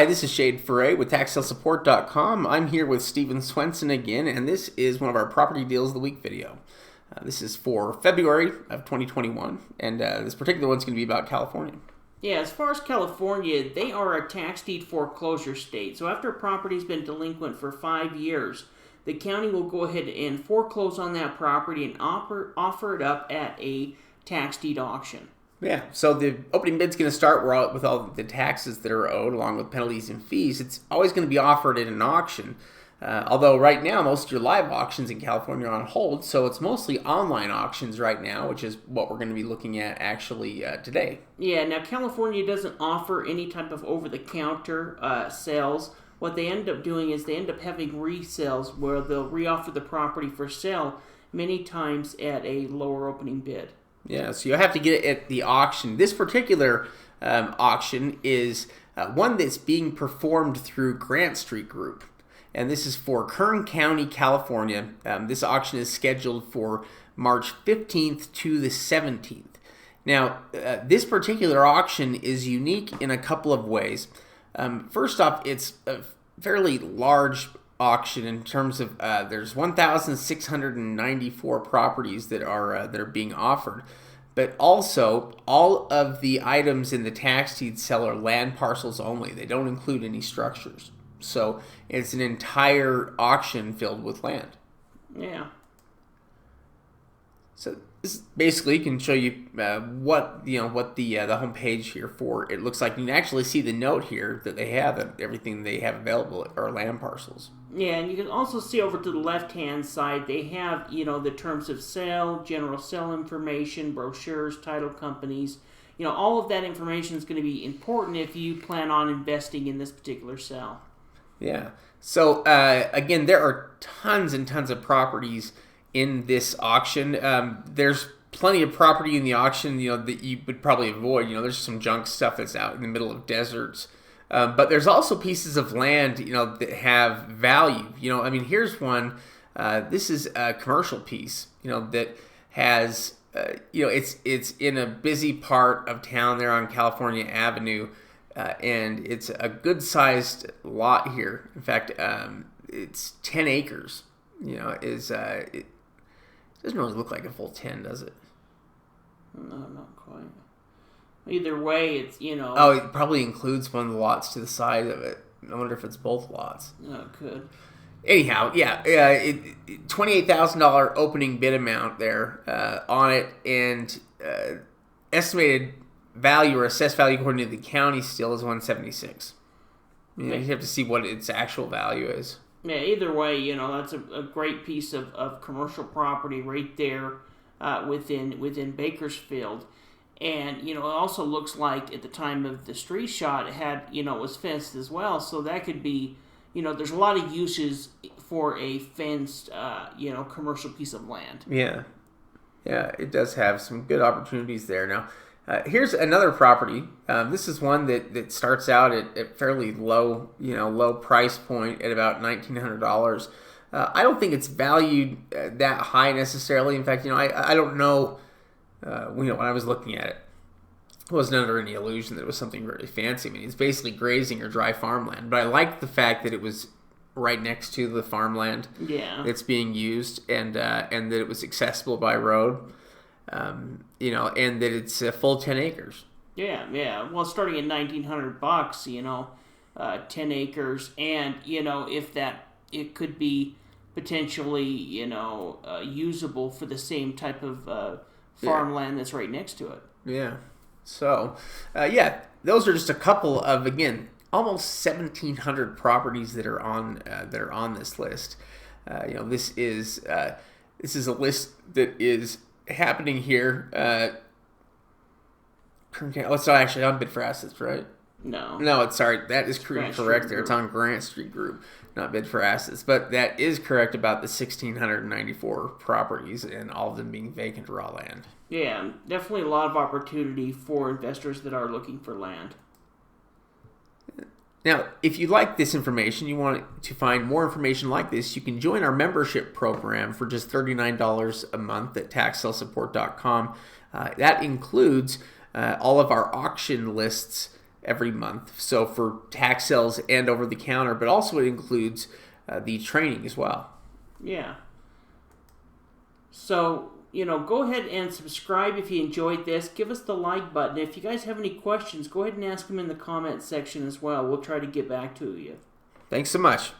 Hi, this is Shade Foray with TaxSaleSupport.com. I'm here with Steven Swenson again, and this is one of our Property Deals of the Week video. This is for February of 2021, and this particular one's going to be about California. Yeah, as far as California, they are a tax deed foreclosure state. So after a property's been delinquent for 5 years, the county will go ahead and foreclose on that property and offer it up at a tax deed auction. Yeah, so the opening bid's going to start with all the taxes that are owed, along with penalties and fees. It's always going to be offered at an auction. Although right now, most of your live auctions in California are on hold, so it's mostly online auctions right now, which is what we're going to be looking at actually today. Yeah, now California doesn't offer any type of over-the-counter sales. What they end up doing is they end up having resales where they'll reoffer the property for sale many times at a lower opening bid. Yeah, so you have to get it at the auction. This particular auction is one that's being performed through Grant Street Group, and this is for Kern County, California. This auction is scheduled for March 15th to the 17th. Now, this particular auction is unique in a couple of ways. First off, it's a fairly large auction in terms of there's 1,694 properties that are being offered, but also all of the items in the tax deed sale are land parcels only. They don't include any structures, so it's an entire auction filled with land. Yeah. So this basically can show you what the home page here for it looks like. You can actually see the note here that they have that everything they have available are land parcels. Yeah, and you can also see over to the left-hand side, they have, the terms of sale, general sale information, brochures, title companies. All of that information is going to be important if you plan on investing in this particular sale. Yeah. So, again, there are tons and tons of properties in this auction. There's plenty of property in the auction, that you would probably avoid. There's some junk stuff that's out in the middle of deserts. But there's also pieces of land, that have value. Here's one. This is a commercial piece, that has, it's in a busy part of town there on California Avenue, and it's a good-sized lot here. In fact, it's 10 acres. It doesn't really look like a full 10, does it? No, not quite. Either way, it's, Oh, it probably includes one of the lots to the side of it. I wonder if it's both lots. Oh, it could. Anyhow, yeah, $28,000 opening bid amount there on it, and estimated value or assessed value according to the county still is $176. You have to see what its actual value is. Yeah, either way, that's a great piece of commercial property right there within Bakersfield. And, it also looks like at the time of the street shot, it had, was fenced as well. So that could be, there's a lot of uses for a fenced, commercial piece of land. Yeah. Yeah, it does have some good opportunities there. Now, here's another property. This is one that starts out at fairly low, low price point at about $1,900. I don't think it's valued that high necessarily. In fact, I don't know. When I was looking at it, I wasn't under any illusion that it was something very fancy. It's basically grazing or dry farmland. But I liked the fact that it was right next to the farmland that's being used, and that it was accessible by road, and that it's a full 10 acres. Yeah. Well, starting at $1,900, 10 acres, and if that it could be potentially usable for the same type of farmland that's right next to it. Yeah. So, those are just a couple of, again, almost 1,700 properties that are on this list. This is a list that is happening here. It's not actually on Bid for Assets, right? No, that is correct there. It's on Grant Street Group, not Bid for Assets. But that is correct about the 1,694 properties and all of them being vacant raw land. Yeah, definitely a lot of opportunity for investors that are looking for land. Now, if you like this information, you want to find more information like this, you can join our membership program for just $39 a month at TaxSaleSupport.com. That includes all of our auction lists every month. So for tax sales and over the counter, but also it includes the training as well. Yeah. So, go ahead and subscribe if you enjoyed this. Give us the like button. If you guys have any questions, go ahead and ask them in the comment section as well. We'll try to get back to you. Thanks so much.